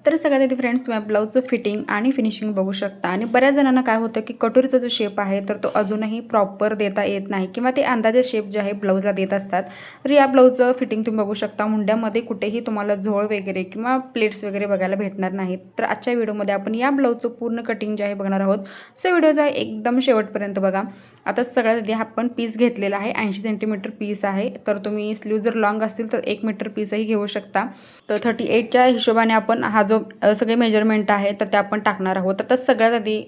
तर सगळ्यात आधी फ्रेंड्स तुम्ही ब्लाऊजचं फिटिंग आणि फिनिशिंग बघू शकता। आणि बऱ्याच जणांना काय होतं की कटोरीचा जो शेप आहे तर तो अजूनही प्रॉपर देता येत नाही किंवा ते अंदाजे शेप जे आहे ब्लाऊजला देत असतात। तर या ब्लाऊजचं फिटिंग तुम्ही बघू शकता। मुंड्यामध्ये कुठेही तुम्हाला झोळ वगैरे किंवा प्लेट्स वगैरे बघायला भेटणार नाहीत। तर आजच्या व्हिडिओमध्ये आपण या ब्लाऊजचं पूर्ण कटिंग जे आहे बघणार आहोत। सो व्हिडिओ जो आहे एकदम शेवटपर्यंत बघा। आता सगळ्यात आधी आपण पीस घेतलेला आहे, 80 सेंटीमीटर पीस आहे। तर तुम्ही स्लीव जर लॉंग असतील तर 1 मीटर पीसही घेऊ शकता। तर 38च्या हिशोबाने आपण हा जो सगळे मेजरमेंट आहे तर ते आपण टाकणार आहोत। आता सगळ्यात आधी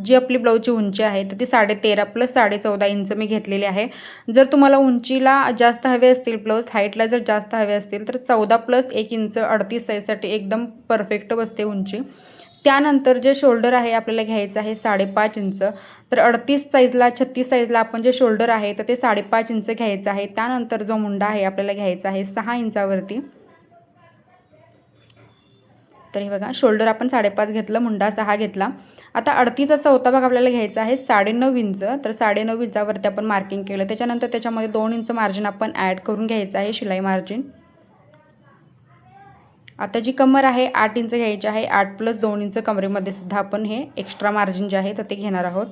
जी आपली ब्लाऊजची उंची आहे तर ती 13.5 प्लस 14.5 इंच मी घेतलेली आहे। जर तुम्हाला उंचीला जास्त हवे असतील, ब्लाऊज हाईटला जर जास्त हवे असतील तर 14 प्लस 1 इंच 38 साईजसाठी एकदम परफेक्ट बसते उंची। त्यानंतर जे शोल्डर आहे आपल्याला घ्यायचं आहे 5.5 इंच। तर 38 साईजला 36 साईजला आपण जे शोल्डर आहे तर ते 5.5 इंच घ्यायचं आहे। त्यानंतर जो मुंडा आहे आपल्याला घ्यायचा आहे 6 इंचावरती। तर हे बघा, शोल्डर आपण 5.5 घेतलं, मुंडा 6 घेतला। आता 38चा चौथा भाग आपल्याला घ्यायचा आहे 9.5 इंच। तर 9.5 इंचावरती आपण मार्किंग केलं। त्याच्यानंतर त्याच्यामध्ये 2 इंच मार्जिन आपण ॲड करून घ्यायचं आहे, शिलाई मार्जिन। आता जी कमर आहे 8 इंच घ्यायची आहे। 8 प्लस 2 इंच कमरेमध्ये सुद्धा आपण हे एक्स्ट्रा मार्जिन जे आहे तर ते घेणार आहोत।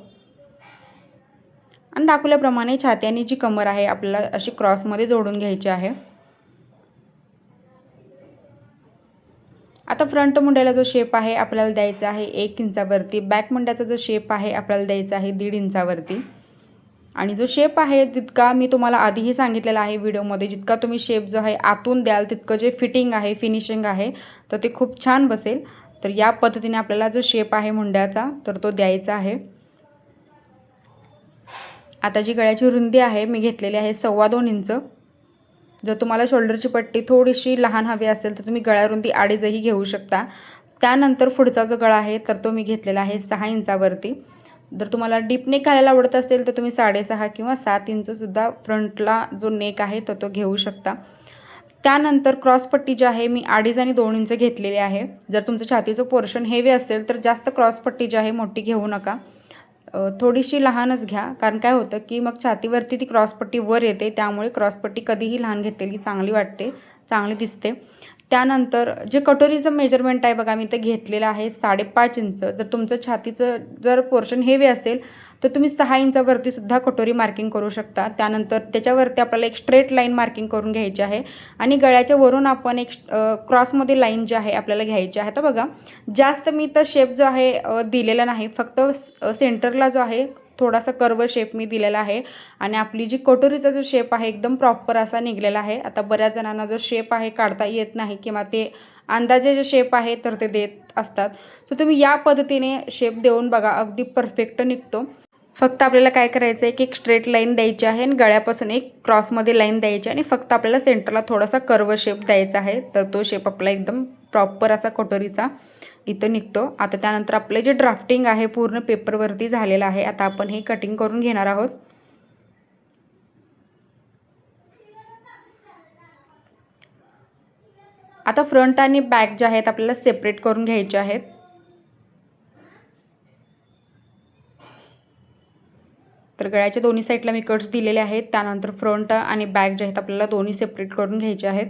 आणि दाखवल्याप्रमाणे छात्याने जी कमर आहे आपल्याला अशी क्रॉसमध्ये जोडून घ्यायची आहे। आता फ्रंट मुंड्याला जो शेप आहे आपल्याला द्यायचा आहे 1 इंचावरती। बॅक मुंड्याचा जो शेप आहे आपल्याला द्यायचा आहे 1.5 इंचावरती। आणि जो शेप आहे तितका मी तुम्हाला आधीही सांगितलेला आहे व्हिडिओमध्ये, जितका तुम्ही शेप जो आहे आतून द्याल तितकं जे फिटिंग आहे, फिनिशिंग आहे तर ते खूप छान बसेल। तर या पद्धतीने आपल्याला जो शेप आहे मुंड्याचा तर तो द्यायचा आहे। आता जी गळ्याची रुंदी आहे मी घेतलेली आहे 2.25 इंच। जर तुम्हाला शोल्डरची पट्टी थोडीशी लहान हवी असेल तर तुम्ही गळ्यारुंदी 2.5ही घेऊ शकता। त्यानंतर पुढचा जो गळा आहे तर तो मी घेतलेला आहे 6 इंचावरती। जर तुम्हाला डीप नेक घालायला आवडत असेल तर तुम्ही 6.5 किंवा 7 इंचसुद्धा फ्रंटला जो नेक आहे तर तो घेऊ शकता। त्यानंतर क्रॉसपट्टी जी आहे मी 2.5 आणि 2 इंच घेतलेली आहे। जर तुमचं छातीचं पोर्शन हेवी असेल तर जास्त क्रॉसपट्टी जी आहे मोठी घेऊ नका, थोडीशी लहानच घ्या। कारण काय होतं की मग छातीवरती ती क्रॉसपट्टी वर येते, त्यामुळे क्रॉसपट्टी कधीही लहान घेतलेली चांगली वाटते, चांगली दिसते। त्यानंतर जे कटोरीचं मेजरमेंट आहे बघा, मी ते घेतलेलं आहे 5.5 इंच। जर तुमचं छातीचं जर पोर्शन हेवी असेल तर तुम्ही 6 इंचावरती सुद्धा कटोरी मार्किंग करू शकता। त्यानंतर त्याच्यावरती आपल्याला एक स्ट्रेट लाईन मार्किंग करून घ्यायची आहे आणि गळ्याच्या वरून आपण एक क्रॉसमध्ये लाईन जी आहे आपल्याला घ्यायची आहे। तर बघा, जास्त मी तर शेप जो आहे दिलेला नाही, फक्त सेंटरला जो आहे थोडासा कर्व शेप मी दिलेला आहे। आणि आपली जी कटोरीचा जो शेप आहे एकदम प्रॉपर असा निघलेला आहे। आता बऱ्याच जणांना जो शेप आहे काढता येत नाही किंवा ते अंदाजे जे शेप आहे तर ते देत असतात। सो तुम्ही या पद्धतीने शेप देऊन बघा, अगदी परफेक्ट निघतो। फक्त आपल्याला काय करायचं आहे की एक स्ट्रेट लाईन द्यायची आहे आणि गळ्यापासून एक क्रॉसमध्ये लाईन द्यायची आणि फक्त आपल्याला सेंटरला थोडासा कर्व शेप द्यायचा आहे। तर तो शेप आपला एकदम प्रॉपर असा कटोरीचा इथं निघतो। आता त्यानंतर आपले जे ड्राफ्टिंग आहे पूर्ण पेपरवरती झालेलं आहे। आता आपण हे कटिंग करून घेणार आहोत। आता फ्रंट आणि बॅक जे आहेत आपल्याला सेपरेट करून घ्यायचे आहेत। तर गळ्याच्या दोन्ही साईडला मी कट्स दिलेले आहेत। त्यानंतर फ्रंट आणि बॅक जे आहेत आपल्याला दोन्ही सेपरेट करून घ्यायचे आहेत।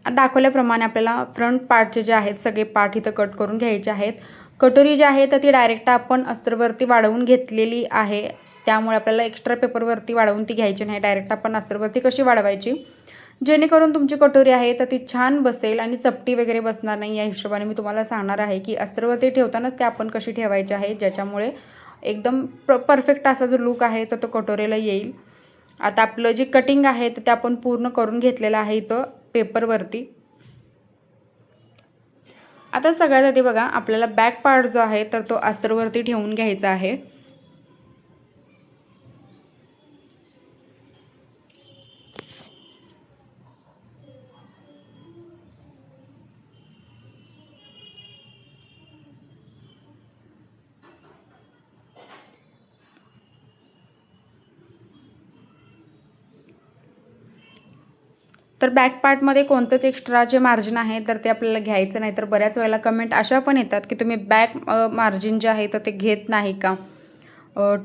दाखवल्याप्रमाणे आपल्याला फ्रंट पार्टचे जे आहेत सगळे पार्ट इथं कट करून घ्यायचे आहेत। कटोरी जी आहे तर ती डायरेक्ट आपण अस्तरवरती वाढवून घेतलेली आहे, त्यामुळे आपल्याला एक्स्ट्रा पेपरवरती वाढवून ती घ्यायची नाही। डायरेक्ट आपण अस्तरवरती कशी वाढवायची जेणेकरून तुमची कटोरी आहे तर ती छान बसेल आणि चपटी वगैरे बसणार नाही, या हिशोबाने मी तुम्हाला सांगणार आहे की अस्तरवरती ठेवतानाच ते आपण कशी ठेवायची आहे, ज्याच्यामुळे एकदम परफेक्ट असा जो लुक आहे तर तो कटोरीला येईल। आता आपलं जे कटिंग आहे तर ते आपण पूर्ण करून घेतलेलं आहे इथं पेपरवरती। आता सगळ्यात आधी बघा, आपल्याला बॅक पार्ट जो आहे तर तो अस्तरवरती ठेवून घ्यायचा आहे। तर बॅक पार्टमध्ये कोणतंच एक्स्ट्रा जे मार्जिन आहे तर ते आपल्याला घ्यायचं नाही. तर बऱ्याच वेळेला कमेंट अशा पण येतात की तुम्ही बॅक मार्जिन जे आहे तर ते घेत नाही का,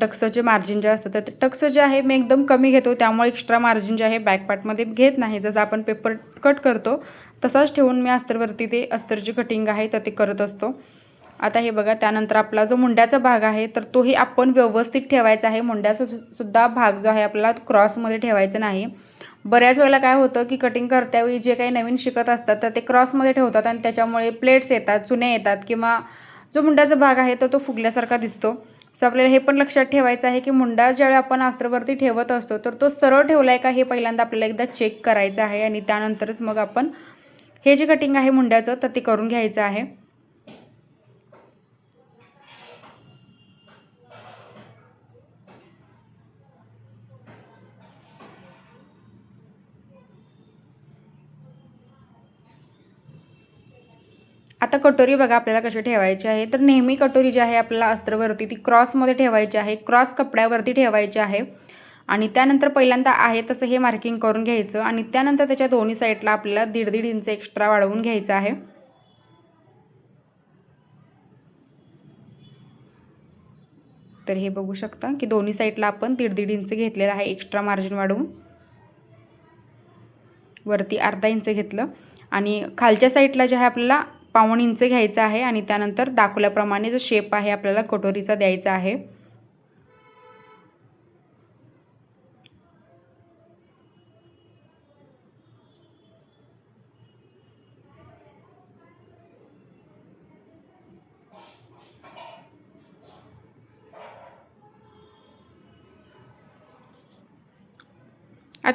टक्सचं जे मार्जिन जे असतं तर ते टक्सचं जे आहे मी एकदम कमी घेतो, त्यामुळे एक्स्ट्रा मार्जिन जे आहे बॅक पार्टमध्ये घेत नाही. जसं आपण पेपर कट करतो तसाच ठेवून मी अस्तरवरती ते अस्तरची कटिंग आहे तर ते करत असतो. आता हे बघा, त्यानंतर आपला जो मुंड्याचा भाग आहे तर तोही आपण व्यवस्थित ठेवायचा आहे. मुंड्याचा सुद्धा भाग जो आहे आपल्याला क्रॉसमध्ये ठेवायचा नाही. बऱ्याच वेळेला काय होतं की कटिंग करत्यावेळी जे काही नवीन शिकत असतात तर ते क्रॉसमध्ये ठेवतात आणि त्याच्यामुळे प्लेट्स येतात, चुने येतात किंवा जो मुंड्याचा भाग आहे तर तो फुगल्यासारखा दिसतो. सो आपल्याला हे पण लक्षात ठेवायचं आहे की मुंडा ज्यावेळी आपण अस्तरवरती ठेवत असतो तर तो सरळ ठेवला आहे का हे पहिल्यांदा आपल्याला एकदा चेक करायचं आहे आणि त्यानंतरच मग आपण हे जे कटिंग आहे मुंड्याचं तर ते करून घ्यायचं आहे. आता कटोरी बघा आपल्याला कशी ठेवायची आहे. तर नेहमी कटोरी जी आहे आपल्याला अस्तरवरती ती क्रॉसमध्ये ठेवायची आहे, क्रॉस कपड्यावरती ठेवायची आहे आणि त्यानंतर पहिल्यांदा आहे तसं हे मार्किंग करून घ्यायचं आणि त्यानंतर त्याच्या दोन्ही साईडला आपल्याला 1.5 इंच एक्स्ट्रा वाढवून घ्यायचं आहे. तर हे बघू शकता की दोन्ही साईडला आपण 1.5 इंच घेतलेला आहे एक्स्ट्रा मार्जिन वाढवून. वरती अर्धा इंच घेतलं आणि खालच्या साईडला जे आहे आपल्याला 1.5 इंच घ्यायचं आहे आणि त्यानंतर दाखवल्याप्रमाणे जो शेप आहे आपल्याला कटोरीचा द्यायचा आहे.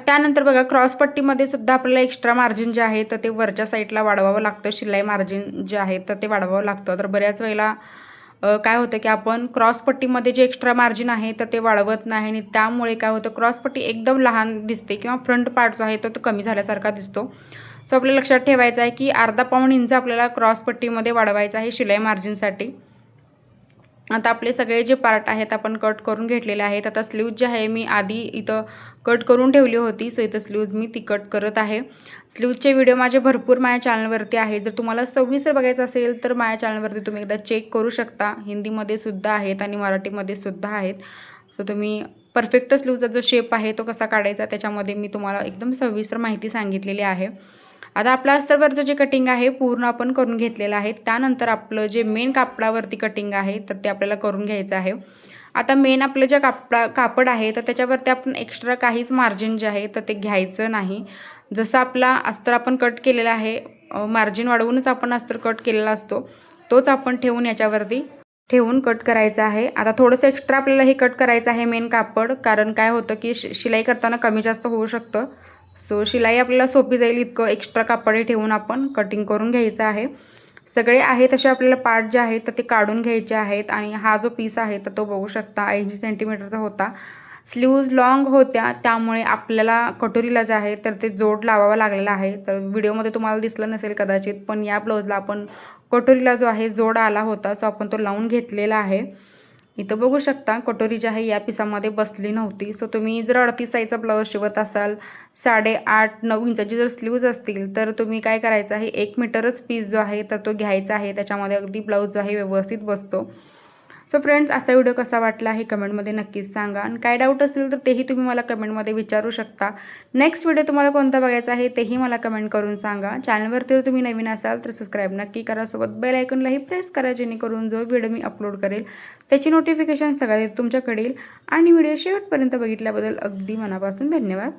त्यानंतर बघा क्रॉसपट्टीमध्ये सुद्धा आपल्याला एक्स्ट्रा मार्जिन जे आहे तर ते वरच्या साईडला वाढवावं लागतं. शिलाई मार्जिन जे आहे तर ते वाढवावं लागतं. तर बऱ्याच वेळेला काय होतं की आपण क्रॉसपट्टीमध्ये जे एक्स्ट्रा मार्जिन आहे तर ते वाढवत नाही आणि त्यामुळे काय होतं क्रॉसपट्टी एकदम लहान दिसते किंवा फ्रंट पार्ट जो आहे तो कमी झाल्यासारखा दिसतो. सो आपल्याला लक्षात ठेवायचं आहे की अर्धा पाऊण इंच आपल्याला क्रॉसपट्टीमध्ये वाढवायचं आहे शिलाई मार्जिनसाठी. आता आपले सगळे जे पार्ट आहेत आपण कट करून घेतलेले आहेत. आता स्लीव्ज जे आहे मी आधी इथं कट करून ठेवली होती, सो इथं स्लीव्ज मी ती कट करत आहे. स्लीव्जचे व्हिडिओ माझे भरपूर माझ्या चॅनलवरती आहे. जर तुम्हाला सविस्तर बघायचं असेल तर माझ्या चॅनलवरती तुम्ही एकदा चेक करू शकता. हिंदीमध्ये सुद्धा आहेत आणि मराठीमध्ये सुद्धा आहेत. सो तुम्ही परफेक्ट स्लीव्जचा जो शेप आहे तो कसा काढायचा त्याच्यामध्ये मी तुम्हाला एकदम सविस्तर माहिती सांगितलेली आहे. आता आपलं अस्तरवरचं जे कटिंग आहे पूर्ण आपण करून घेतलेलं आहे. त्यानंतर आपलं जे मेन कापडावरती कटिंग आहे तर ते आपल्याला करून घ्यायचं आहे. आता मेन आपलं जे कापड आहे तर त्याच्यावरती आपण एक्स्ट्रा काहीच मार्जिन जे आहे तर ते घ्यायचं नाही. जसं आपला अस्तर आपण कट केलेला आहे, मार्जिन वाढवूनच आपण अस्तर कट केलेला असतो तोच आपण ठेवून याच्यावरती ठेवून कट करायचं आहे. आता थोडंसं एक्स्ट्रा आपल्याला हे कट करायचं आहे मेन कापड, कारण काय होतं की शिलाई करताना कमी जास्त होऊ शकतं. सो शिलाई आपल्याला सोपी जाईल इतकं एक्स्ट्रा कापड ठेवून आपण कटिंग करून घ्यायचं आहे. सगळे आहे तसे आपल्याला पार्ट जे आहेत तर ते काढून घ्यायचे आहेत आणि हा जो पीस आहे तर तो बघू शकता 80 सेंटीमीटरचा होता. स्लीव्ज लॉंग होत्या त्यामुळे आपल्याला कटोरीला जे आहे तर ते जोड लावावा लागलेला आहे. तर व्हिडिओमध्ये तुम्हाला दिसलं नसेल कदाचित, पण या ब्लाऊजला आपण कटोरीला जो आहे जोड आला होता सो आपण तो लावून घेतलेला आहे. इथं बघू शकता कटोरी जी आहे या पिसामध्ये बसली नव्हती. सो तुम्ही जर 38 साईजचा ब्लाऊज शिवत असाल, 8.5-9 इंचाची जर स्लीव्ज असतील तर तुम्ही काय करायचं आहे 1 मीटरच पीस जो आहे तर तो घ्यायचा आहे. त्याच्यामध्ये अगदी ब्लाऊज जो आहे व्यवस्थित बसतो. सो फ्रेंड्स, आजचा व्हिडिओ कसा वाटला हे कमेंटमध्ये नक्कीच सांगा आणि काय डाऊट असतील तर तेही तुम्ही मला कमेंटमध्ये विचारू शकता. नेक्स्ट व्हिडिओ तुम्हाला कोणता बघायचा आहे तेही मला कमेंट करून सांगा. चॅनलवरती जर तुम्ही नवीन असाल तर सबस्क्राईब नक्की करा, सोबत बेल आयकॉनलाही प्रेस करा जेणेकरून जो व्हिडिओ मी अपलोड करेल त्याची नोटिफिकेशन सगळ्यात तुमच्याकडे येईल. आणि व्हिडिओ शेवटपर्यंत बघितल्याबद्दल अगदी मनापासून धन्यवाद.